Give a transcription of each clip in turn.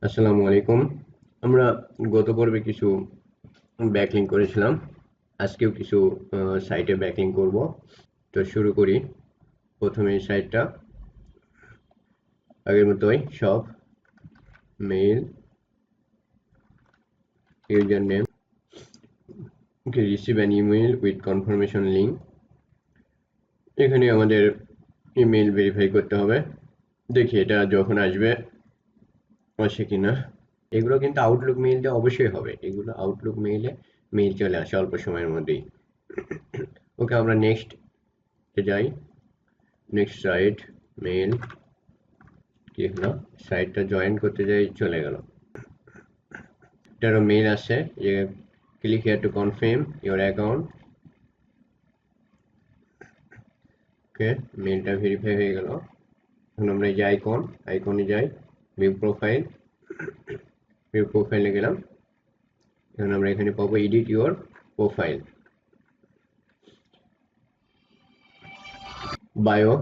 আসসালামু আলাইকুম। আমরা গত পর্বে কিছু ব্যাকলিঙ্ক করেছিলাম। আজকেও কিছু সাইটে ব্যাকলিঙ্ক করব। তো শুরু করি। প্রথমে এই সাইটটা আগের মতোই সব mail, user name, receive an email with confirmation link. এখানে আমাদের ইমেইল ভেরিফাই করতে হবে। দেখি এটা যখন আসবে আসে কিনা। এগুলো কিন্তু আউটলুক মেইলটা অবশ্যই হবে। এগুলো আউটলুক মেইলে মেইল চলে আসে অল্প সময়ের মধ্যেই। ওকে, আমরা নেক্সট যাই। নেক্সট সাইট মেইল, কি হলো, সাইটটা জয়েন করতে যাই, চলে গেল। এটারও মেইল আসছে যে click here to confirm your account. Okay, মেইলটা ভেরিফাই হয়ে গেল। এখন আমরা এই যে আইকনে যাই, ভিউ প্রোফাইলে গেলাম। এখন আমরা এখানে পাবো edit your profile, bio,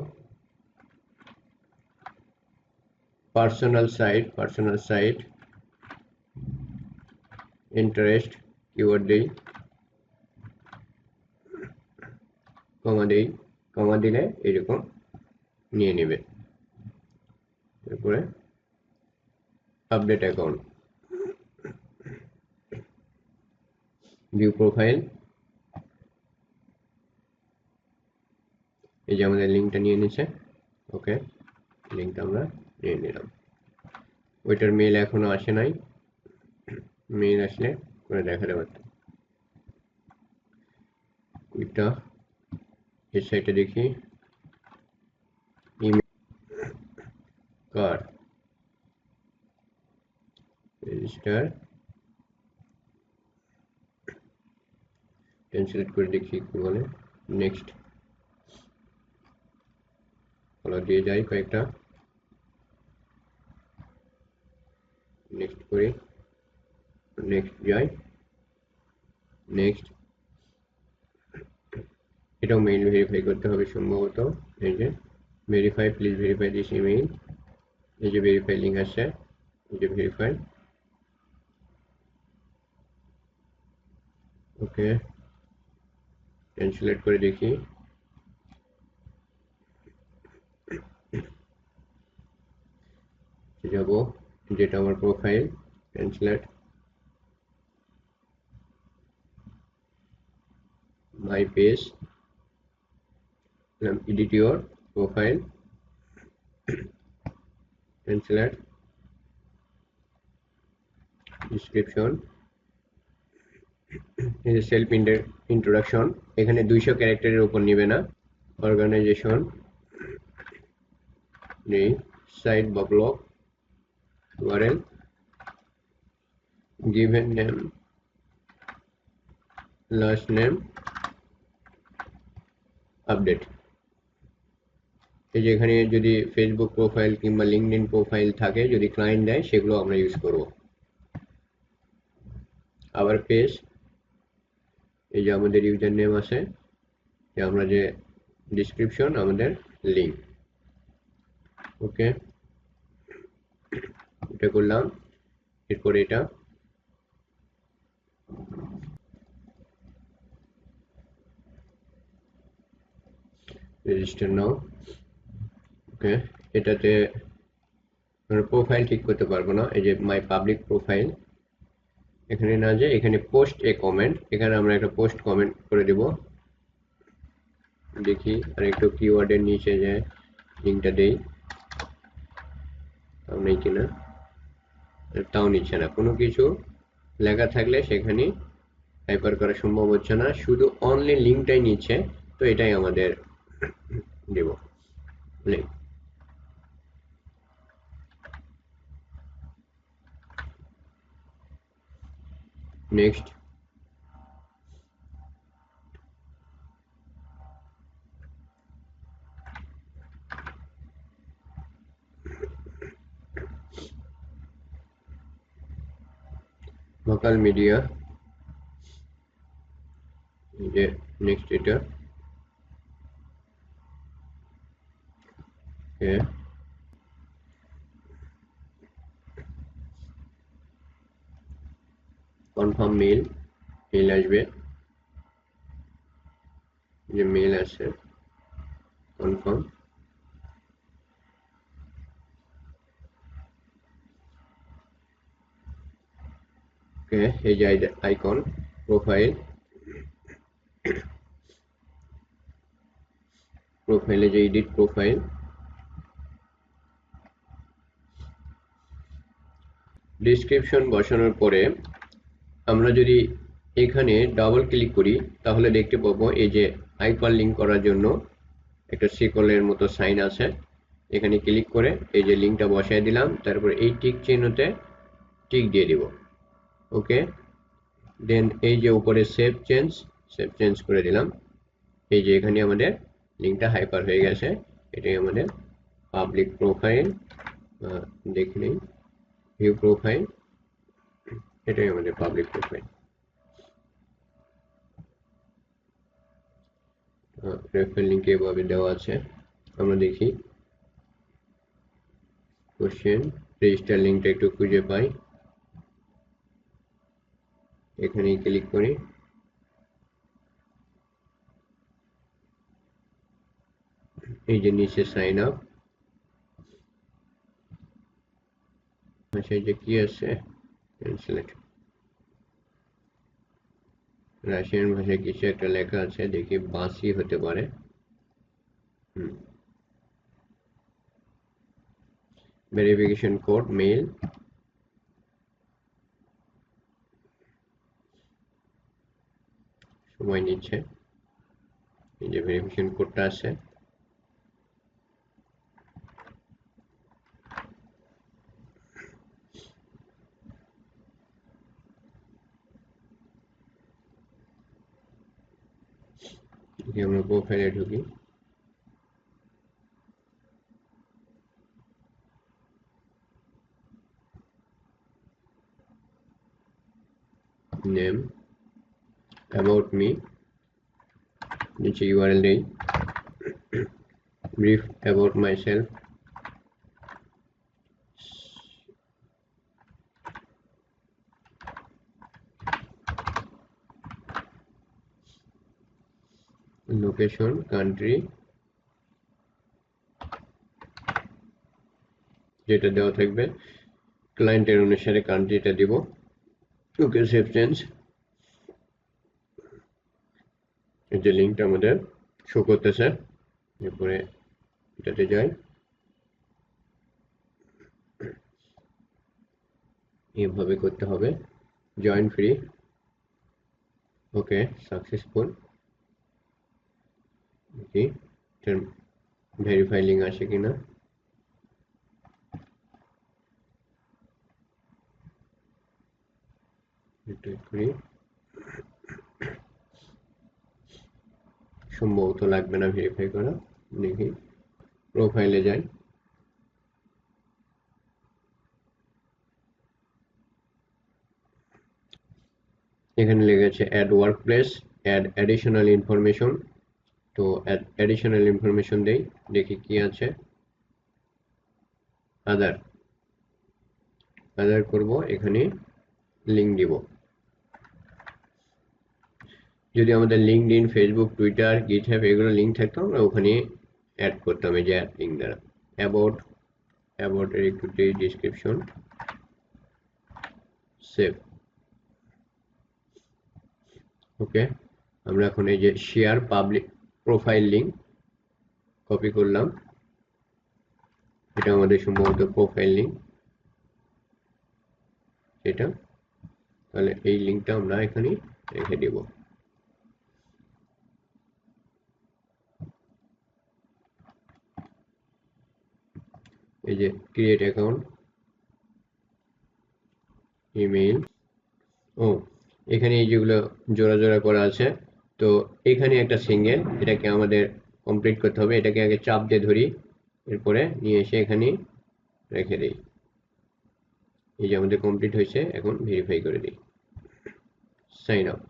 personal site, interest, keyword দেই, কমা দিলে এরকম নিয়ে নেবে। তারপরে আপডেট অ্যাকাউন্ট, ভিউ প্রোফাইল, এই যে আমাদের লিঙ্কটা নিয়ে নিচ্ছে। ওকে, লিঙ্কটা আমরা নিয়ে নিলাম। ওইটার মেল এখনো আসে নাই, মেল আসলে করে দেখাতে পারতাম। ওইটা এই সাইটে দেখি ইমেল কার রেজিস্টার, সিলেক্ট করে দেখি কি বলে। নেক্সট ফলো দিয়ে যাই কয়েকটা, নেক্সট করি, নেক্সট যাই, নেক্সট। এটাও মেইল ভেরিফাই করতে হবে সম্ভবত। এই যে verify, please verify this email. এই যে ভেরিফাই লিঙ্ক আসছে, এই যে ভেরিফাই। ওকে, ট্রান্সলেট করে দেখি। যাব, যেটা আমার profile, translate my page, edit your profile, translate description, এই যে সেলফ ইন্ট্রোডাকশন। এখানে 200 ক্যারেক্টারের উপর নিবে না। অর্গানাইজেশন নেই, সাইট বা blog, URL, given name, last name, update. এই যে এখানে যদি ফেসবুক প্রোফাইল কিংবা লিঙ্কডইন প্রোফাইল থাকে, যদি ক্লায়েন্ট দেয়, সেগুলো আমরা ইউজ করব। আবার পেজ, এই যে আমাদের ইউজার নেম আছে, আমরা যে ডিসক্রিপশন, আমাদের লিঙ্ক। ওকে, এটা করলাম। এরপরে এটা রেজিস্টার নাও। ওকে, এটাতে প্রোফাইল ঠিক করতে পারবো না। এই যে মাই পাবলিক প্রোফাইল, এখানে না, যে এখানে পোস্ট এ কমেন্ট, এখানে আমরা একটা পোস্ট কমেন্ট করে দেব। দেখি আর একটু কিওয়ার্ডের নিচে যে লিঙ্কটা দেই, তাও নেই কিনা। তাও নিচ্ছে না। কোনো কিছু লেখা থাকলে সেখানে হাইপার করা সম্ভব হচ্ছে না, শুধু অনলি লিঙ্কটাই নিচ্ছে। তো এটাই আমাদের দেব লিঙ্ক। নেক্সট, লোকাল মিডিয়া, যে নেক্সট এটা কনফার্ম মেল আসবে, যে মেল আছে কনফার্ম। ওকে, এই যে আইকন প্রোফাইলে যে এডিট প্রোফাইল, ডেসক্রিপশন বসানোর পরে আমরা যদি এখানে ডাবল ক্লিক করি তাহলে দেখতে পাবো এই যে হাইপার লিঙ্ক করার জন্য একটা শিকলের মতো সাইন আছে। এখানে ক্লিক করে এই যে লিঙ্কটা বসাই দিলাম, তারপর এই টিক চিহ্নতে টিক দিয়ে দিব। ওকে, দেন এই যে উপরে সেভ চেঞ্জ করে দিলাম। এই যে এখানে আমাদের লিঙ্কটা হাইপার হয়ে গেছে। এটাই আমাদের পাবলিক প্রোফাইল। দেখে নিই, ভিউ প্রোফাইল, এটাই আমাদের পাবলিক প্রোফাইল। রেফারেল লিঙ্ক এভাবে দেওয়া আছে, আমরা দেখি। কোশ্চেন রেজিস্টার লিঙ্কটা একটু খুঁজে পাই, এখানে ক্লিক করি। এই যে নিচে সাইন আপ, আচ্ছা এই যে কি আছে ট্রান্সলেট, রাশিয়ান ভাষায় কিছু একটা লেখা আছে, দেখি বাসি হতে পারে। ভেরিফিকেশন কোড মেল, সময় নিচ্ছে। এই যে ভেরিফিকেশন কোডটা আছে, আমরা প্রোফাইলে ঢুকি। নেম, অ্যাবাউট মি, নিচে ইউআরএল দেই, brief about my self, location, country, যেটা দেওয়া থাকবে ক্লায়েন্টের অনুসারে কান্ট্রিটা দিব। ওকে, সেভ চেঞ্জ। এই যে লিঙ্কটা আমাদের শো করতেছে, এরপরে এটাতে যাই, এইভাবে করতে হবে। জয়েন ফ্রি, ওকে সাকসেসফুল। দেখি এটার ভেরিফাই লিঙ্ক আসে কিনা। সম্ভবত লাগবে না ভেরিফাই করা, দেখি প্রোফাইলে যাই। এখানে লেগেছে add work place, add additional information. তো অ্যাডিশনাল ইনফরমেশন দেই, দেখি কি আছে। আদার করব, এখানে লিঙ্ক দিব। যদি আমাদের লিঙ্কডইন, ফেসবুক, টুইটার, গিটহাব এগুলো লিঙ্ক থাকতো আমরা ওখানে অ্যাড করতাম এই যে অ্যাড লিঙ্ক দ্বারা। অ্যাবাউট এর একটু ডিসক্রিপশন, সেভ। ওকে, আমরা এখন এই যে share public profile link copy করলাম, এটা আমাদের সম্ভবত প্রোফাইল লিঙ্ক এটা। তাহলে এই লিঙ্কটা আমরা এখানে রেখে দেব। এই যে ক্রিয়েট অ্যাকাউন্ট, ইমেইল, ও এখানে এই যেগুলো জোড়া জোড়া করা আছে, তো এখানে একটা সিঙ্গেল, এটাকে আমাদের কমপ্লিট করতে হবে। এটাকে আগে চাপ দিয়ে ধরি, এরপরে নিয়ে এসে এখানে রেখে দিই। এই যে আমাদের কমপ্লিট হয়েছে, এখন ভেরিফাই করে দিই, সাইন আপ।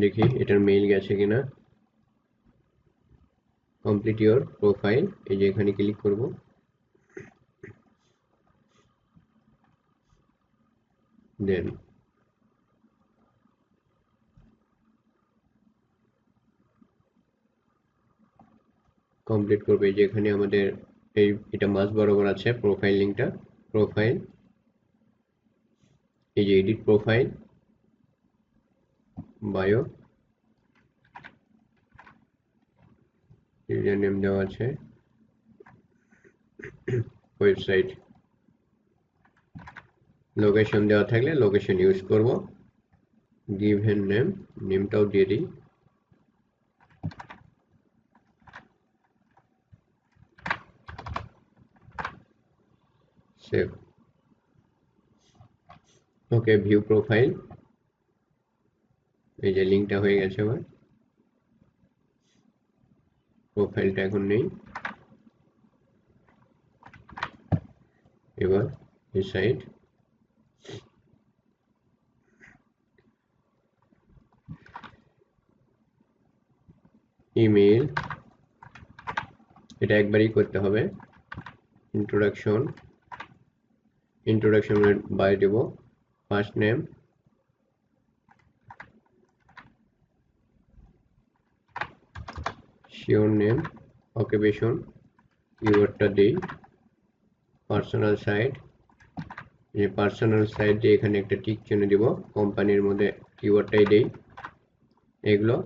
দেখি এটার মেইল গেছে কিনা। কমপ্লিট ইওর প্রোফাইল, এই যে এখানে ক্লিক করব। দেন কমপ্লিট করবে, এই যে এখানে আমাদের এটা মাঝ বরাবর আছে প্রোফাইল লিঙ্কটা। প্রোফাইল, এই যে edit profile, bio, user name দেওয়া আছে, ওয়েবসাইট, লোকেশন দেওয়া থাকলে লোকেশন ইউজ করব। গিভেন নেম, নেমটাও দিয়ে দিই। সেভ। ওকে, ভিউ প্রোফাইল, এই যে লিঙ্কটা হয়ে গেছে আমার। প্রোফাইলটা এখন নেই। এবার এই সাইট, ইমেল, এটা একবারই করতে হবে। ইন্ট্রোডাকশন, ইন্ট্রোডাকশনের বাই দেব first name, surname, occupation, কিওয়ার্ডটা দেই, পার্সোনাল সাইট, এই পার্সোনাল সাইট দিয়ে এখানে একটা টিক চিহ্ন দিব, কোম্পানির মধ্যে কিওয়ার্ডটাই দেই, এগুলো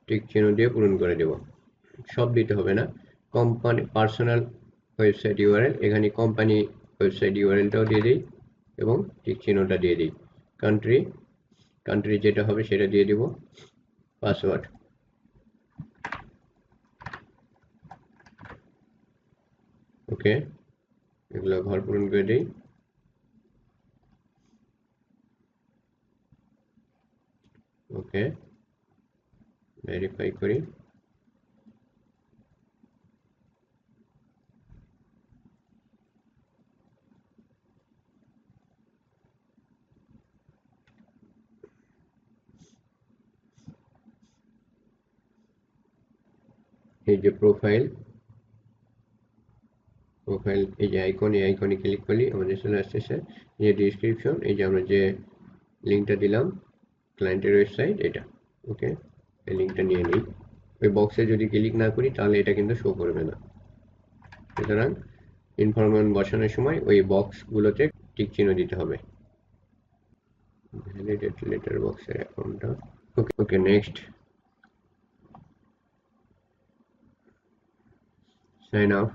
টিক চিহ্ন দিয়ে পূরণ করে দেব। সব দিতে হবে না, কোম্পানি পার্সোনাল ওয়েবসাইট ইউআরএল, এখানে কোম্পানি ওয়েবসাইট ইউআরএলটাও দিয়ে দিই এবং টিক চিহ্নটা দিয়ে দিই। কান্ট্রি, কান্ট্রি যেটা হবে সেটা দিয়ে দিব। পাসওয়ার্ড, ওকে, এগুলো ঘর পূরণ করে দিই। ওকে, ভেরিফাই করি। এই যে প্রোফাইল, প্রোফাইল এই যে আইকন, এই আইকনে ক্লিক করলে আমাদের চলে আসতেছে। এই যে ডিসক্রিপশন, এই যে আমরা যে লিঙ্কটা দিলাম ক্লায়েন্টের ওয়েবসাইট, এটা। ওকে, এই লিঙ্কটা নিয়ে নিই। ওই বক্সে যদি ক্লিক না করি তাহলে এটা কিন্তু শো করবে না। সুতরাং ইনফরমেশন বসানোর সময় ওই বক্সগুলোতে টিক চিহ্ন দিতে হবে। ভ্যালিডেট লেটার বক্সের অ্যাকাউন্টটা। Okay, okay, next, sign up.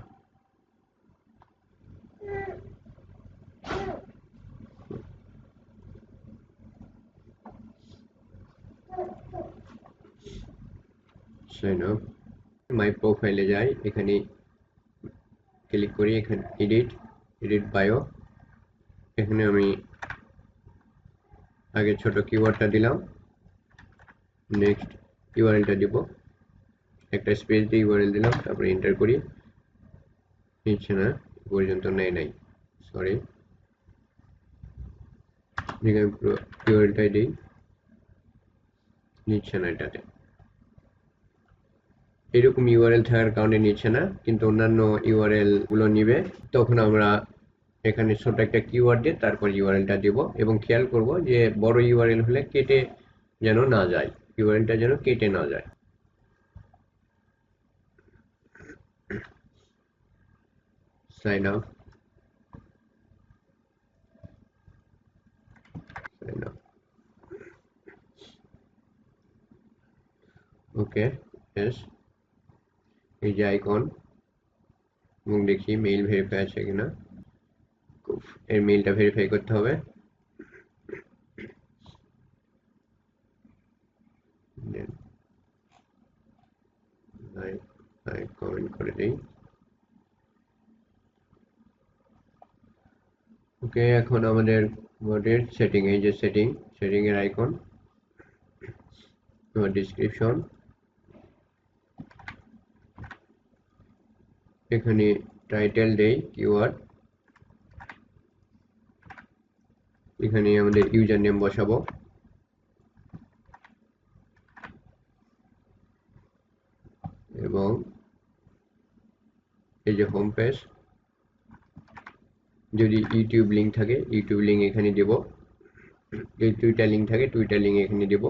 Sign up, my প্রোফাইলে যাই, এখানে ক্লিক করি, এখানে এডিট, এডিট বায়ো, এখানে আমি আগে ছোট কিওয়ার্ডটা দিলাম, নেক্সট ইউআরএলটা দিব, একটা স্পেস দিয়ে ইউআরএল দিলাম, তারপরে এন্টার করি। নিচ্ছে না, পর্যন্ত নেয় নাই, সরি। এখানে পুরো ইউআরএলটাই দিই, নিচ্ছে না এটাতে। এরকম ইউআরএল থাকার কারণে নিচ্ছে না, কিন্তু অন্যান্য ইউআরএল গুলো নিবে। তখন আমরা এখানে ছোট একটা কিওয়ার্ড দিয়ে তারপর ইউআরএলটা দিব, এবং খেয়াল করব যে বড় ইউআরএল হলে কেটে যেন না যায়, ইউআরএলটা যেন কেটে না যায়। সাইন আপ, সাইন আপ, ওকে, यस, এই যে আইকন, এবং দেখি মেইল ভেরিফাই আছে কিনা। এর মেইলটা ভেরিফাই করতে হবে। কমেন্ট করে দিই। ওকে, এখন আমাদের বোর্ডের সেটিং, এই যে সেটিং, সেটিং এর আইকন, তোমার ডিসক্রিপশন, এখানে টাইটেল দেই কিওয়ার্ড, এখানে আমাদের ইউজার নেম বসাবো, এবং এই যে হোম পেজ, যদি ইউটিউব লিঙ্ক থাকে ইউটিউব লিঙ্ক এখানে দেব, যদি টুইটার লিঙ্ক থাকে টুইটার লিঙ্ক এখানে দেব,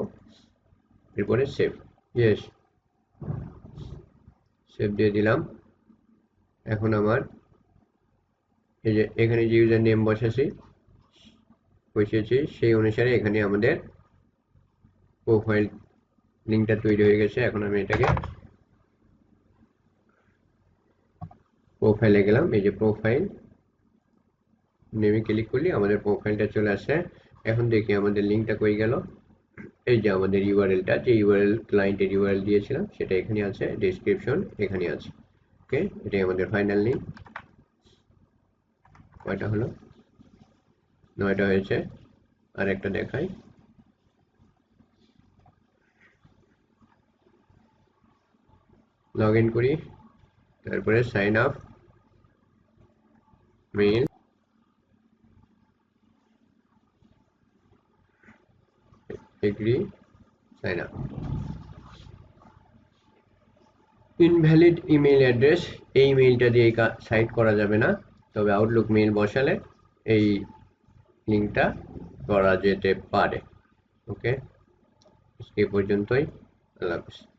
এরপরে সেভ। ইয়েস, সেভ দিয়ে দিলাম। এখন আমার এই যে এখানে যে ইউজার নেম বসিয়েছি সেই অনুসারে এখানে আমাদের প্রোফাইল লিঙ্কটা তৈরি হয়ে গেছে। এখন আমি এটাকে প্রোফাইলে গেলাম, এই যে প্রোফাইল নেমে ক্লিক করলে আমাদের প্রোফাইলটা চলে আসছে। এখন দেখি আমাদের লিঙ্কটা কই গেল। এই যে আমাদের ইউআরএলটা, যে ইউআরএল ক্লায়েন্টের ইউআরএল দিয়েছিলাম সেটা এখানে আছে, ডেসক্রিপশন এখানে আছে। ওকে, এটাই আমাদের ফাইনাল লিঙ্ক। কয়টা হলো? 9টা হয়েছে। আর একটা দেখাই, লগ ইন করি, তারপরে sign up mail, agree, sign up. Invalid email address, এই মেইলটা দিয়ে সাইট করা যাবে না, তবে আউটলুক মেইল বসালে এই লিঙ্কটা করা যেতে পারে। ওকে, আজকে এই পর্যন্তই। আল্লাহ হাফেজ।